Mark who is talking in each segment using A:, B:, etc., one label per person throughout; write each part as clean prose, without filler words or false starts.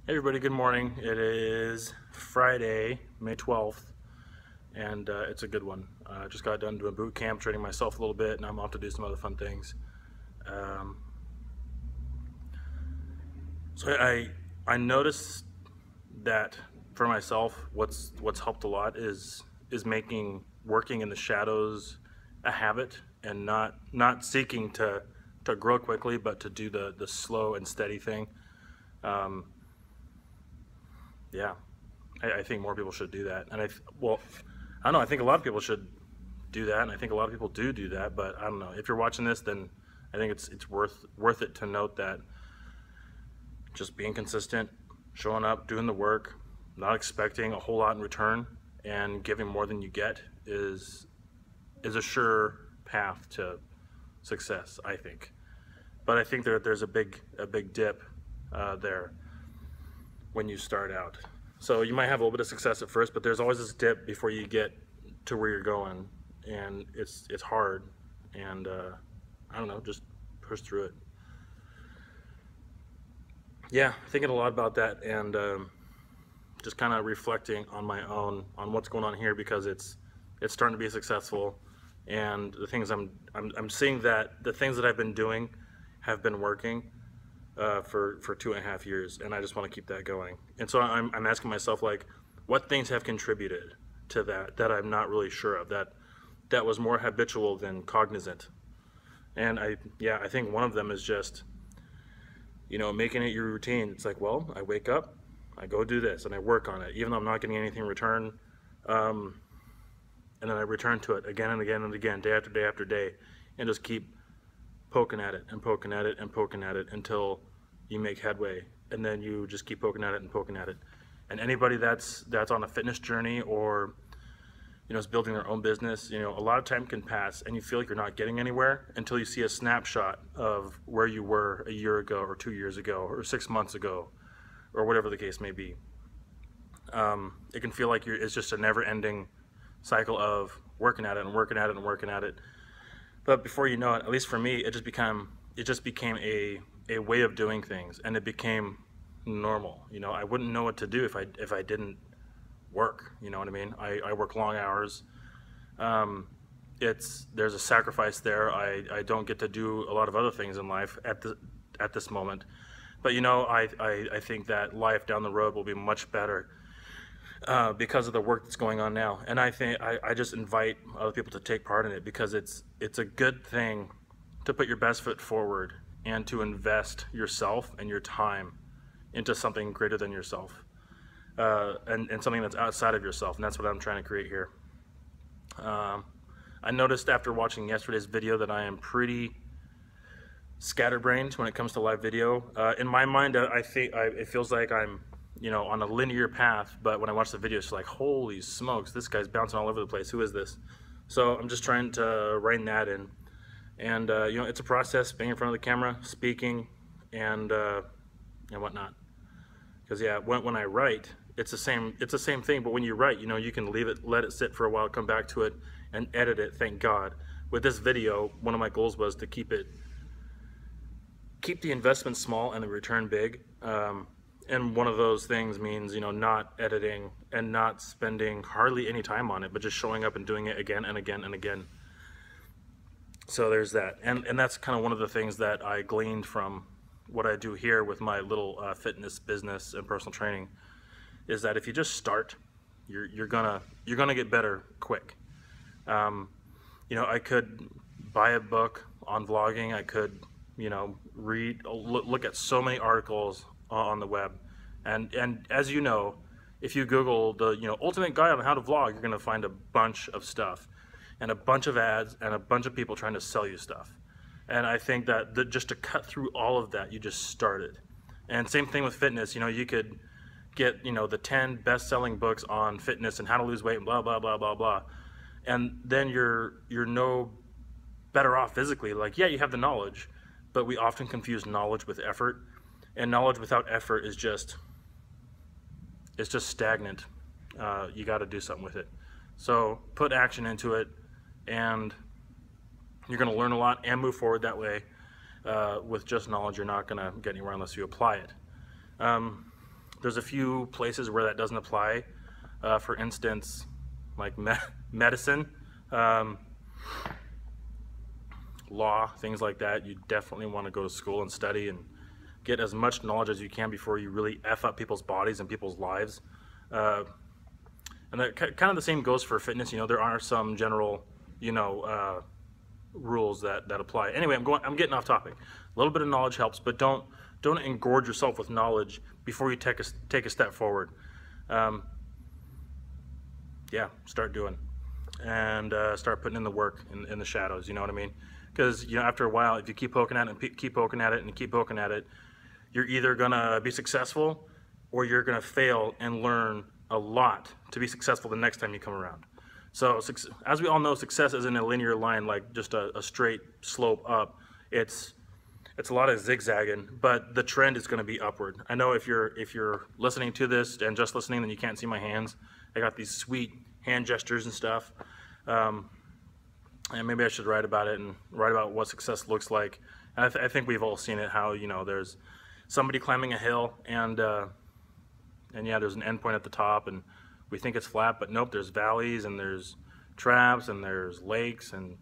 A: Hey everybody, good morning. It is Friday, May 12th, and it's a good one. I just got done doing boot camp, training myself a little bit, and I'm off to do some other fun things. Um, so I noticed that for myself, what's helped a lot is making working in the shadows a habit, and not seeking to grow quickly, but to do the slow and steady thing. Um, yeah. I think more people should do that. And well, I don't know. I think a lot of people should do that, and I think a lot of people do that. But I don't know. If you're watching this, then I think it's worth it to note that just being consistent, showing up, doing the work, not expecting a whole lot in return, and giving more than you get is a sure path to success, I think. But I think there's a big dip there when you start out. So you might have a little bit of success at first, but there's always this dip before you get to where you're going, and it's hard. And I don't know, just push through it. Yeah, thinking a lot about that, and just kind of reflecting on my own on what's going on here, because it's starting to be successful, and the things I'm seeing that the things that I've been doing have been working for 2.5 years, and I just want to keep that going. And so I'm asking myself, like, what things have contributed to that I'm not really sure of, that was more habitual than cognizant. And I think one of them is just, making it your routine. It's like, well, I wake up, I go do this, and I work on it, even though I'm not getting anything in return. And then I return to it again and again and again, day after day after day, and just keep poking at it and poking at it and poking at it until you make headway, and then you just keep poking at it and poking at it. And anybody that's on a fitness journey, or is building their own business, a lot of time can pass and you feel like you're not getting anywhere until you see a snapshot of where you were a year ago or 2 years ago or 6 months ago, or whatever the case may be. It can feel like it's just a never-ending cycle of working at it and working at it and working at it. But before you know it, at least for me, it just became a way of doing things, and it became normal. I wouldn't know what to do if I didn't work. You know what I mean? I work long hours. There's a sacrifice there. I don't get to do a lot of other things in life at this moment. But I think that life down the road will be much better because of the work that's going on now. And I think I just invite other people to take part in it, because it's a good thing to put your best foot forward and to invest yourself and your time into something greater than yourself, and something that's outside of yourself. And that's what I'm trying to create here. I noticed after watching yesterday's video that I am pretty scatterbrained when it comes to live video. In my mind, I think it feels like I'm on a linear path, but when I watch the video, it's like, holy smokes, this guy's bouncing all over the place. Who is this? So I'm just trying to rein that in. And it's a process, being in front of the camera, speaking, and whatnot. Because when I write, it's the same thing. But when you write, you can let it sit for a while, come back to it, and edit it. Thank God. With this video, one of my goals was to keep the investment small and the return big. And one of those things means, not editing and not spending hardly any time on it, but just showing up and doing it again and again and again. So there's that. And that's kind of one of the things that I gleaned from what I do here with my little fitness business and personal training, is that if you just start, you're gonna get better quick. I could buy a book on vlogging. I could, look at so many articles on the web, and as you know, if you Google the ultimate guide on how to vlog, you're gonna find a bunch of stuff, and a bunch of ads, and a bunch of people trying to sell you stuff. And I think that just to cut through all of that, you just started. And same thing with fitness. You could get the 10 best-selling books on fitness and how to lose weight and blah blah blah blah blah, and then you're no better off physically. Like, yeah, you have the knowledge, but we often confuse knowledge with effort, and knowledge without effort is just stagnant. You got to do something with it. So put action into it, and you're going to learn a lot and move forward that way. With just knowledge, you're not going to get anywhere unless you apply it. There's a few places where that doesn't apply. For instance, like medicine, law, things like that. You definitely want to go to school and study and get as much knowledge as you can before you really F up people's bodies and people's lives. And that kind of the same goes for fitness. You know, there are some general, rules that apply. Anyway, I'm getting off topic. A little bit of knowledge helps, but don't engorge yourself with knowledge before you take a step forward. Yeah, start doing, and start putting in the work in the shadows. You know what I mean? Because after a while, if you keep poking at it and keep poking at it and keep poking at it, you're either gonna be successful or you're gonna fail and learn a lot to be successful the next time you come around. So as we all know, success isn't a linear line, like just a straight slope up. It's a lot of zigzagging, but the trend is going to be upward. I know if you're listening to this and just listening, then you can't see my hands. I got these sweet hand gestures and stuff, and maybe I should write about it and write about what success looks like. And I think we've all seen it. How there's somebody climbing a hill, and yeah, there's an end point at the top, and we think it's flat, but nope, there's valleys, and there's traps, and there's lakes, and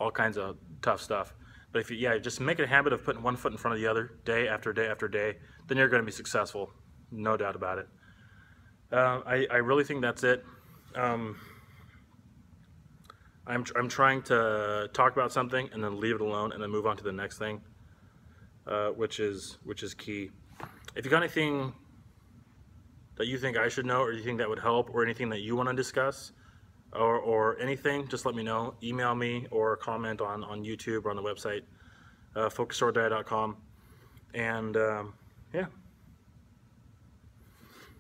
A: all kinds of tough stuff. But if you just make it a habit of putting one foot in front of the other, day after day after day, then you're going to be successful, no doubt about it. I really think that's it. I'm trying to talk about something and then leave it alone and then move on to the next thing, which is key. If you got anything that you think I should know, or you think that would help, or anything that you want to discuss, or anything, just let me know. Email me or comment on YouTube or on the website, focusorddiet.com. And yeah.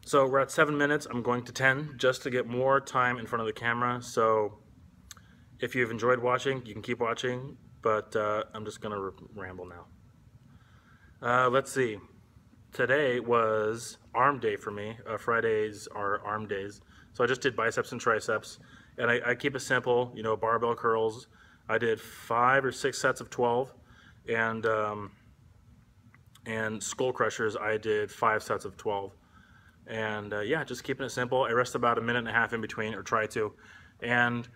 A: So we're at 7 minutes. I'm going to 10 just to get more time in front of the camera. So if you've enjoyed watching, you can keep watching, but I'm just going to ramble now. Let's see. Today was arm day for me. Fridays are arm days. So I just did biceps and triceps, and I keep it simple, barbell curls. I did 5 or 6 sets of 12, and skull crushers, I did 5 sets of 12. And yeah, just keeping it simple. I rest about 1.5 minutes in between, or try to. And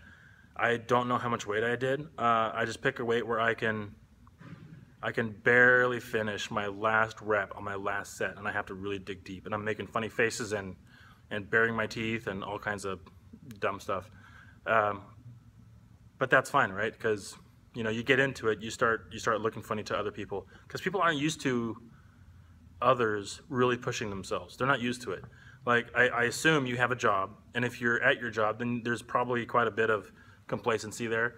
A: I don't know how much weight I did. I just pick a weight where I can barely finish my last rep on my last set, and I have to really dig deep. And I'm making funny faces and baring my teeth and all kinds of dumb stuff. But that's fine, right? Because you get into it, you start looking funny to other people, because people aren't used to others really pushing themselves. They're not used to it. Like, I assume you have a job, and if you're at your job, then there's probably quite a bit of complacency there.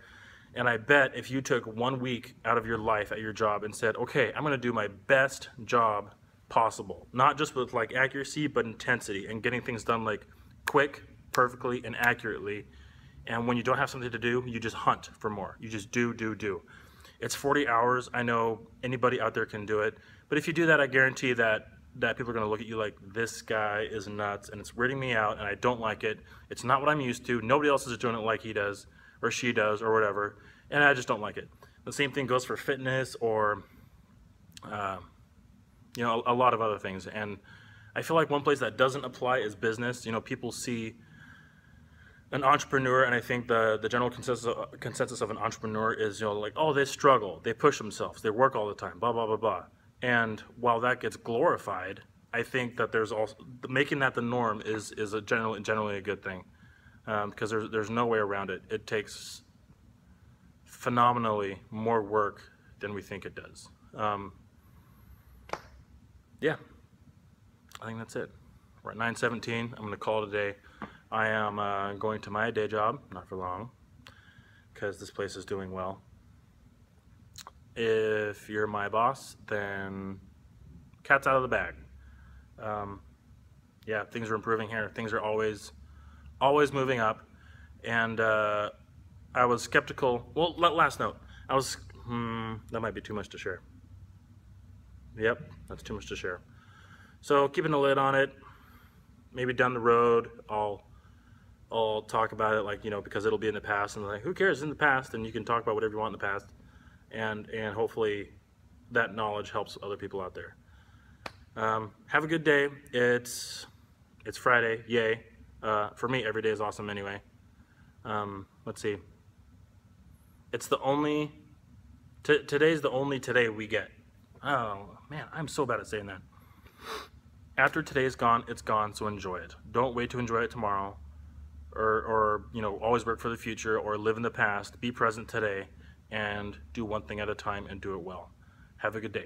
A: And I bet if you took 1 week out of your life at your job and said, okay, I'm going to do my best job possible, not just with like accuracy, but intensity, and getting things done like quick, perfectly, and accurately. And when you don't have something to do, you just hunt for more. You just do. It's 40 hours. I know anybody out there can do it. But if you do that, I guarantee that people are going to look at you like, this guy is nuts, and it's weirding me out, and I don't like it. It's not what I'm used to. Nobody else is doing it like he does, or she does, or whatever, and I just don't like it. The same thing goes for fitness, or a lot of other things. And I feel like one place that doesn't apply is business. People see an entrepreneur, and I think the general consensus of an entrepreneur is, like, oh, they struggle, they push themselves, they work all the time, blah, blah, blah, blah. And while that gets glorified, I think that there's also, making that the norm is generally a good thing, because there's no way around it. It takes phenomenally more work than we think it does. Yeah, I think that's it. We're at 9:17. I'm going to call it a day. I am going to my day job, not for long, because this place is doing well. If you're my boss, then cat's out of the bag. Yeah, things are improving here. Things are always moving up. And I was skeptical. Well, last note. That might be too much to share. Yep, that's too much to share. So keeping a lid on it. Maybe down the road, I'll talk about it, like, because it'll be in the past, and like, who cares, in the past, and you can talk about whatever you want in the past, and hopefully that knowledge helps other people out there. Have a good day. It's Friday, yay. For me, every day is awesome anyway. Let's see. It's the only, today's the only today we get. Oh man, I'm so bad at saying that. After today is gone, it's gone, so enjoy it. Don't wait to enjoy it tomorrow, or you know, always work for the future or live in the past. Be present today and do one thing at a time and do it well. Have a good day.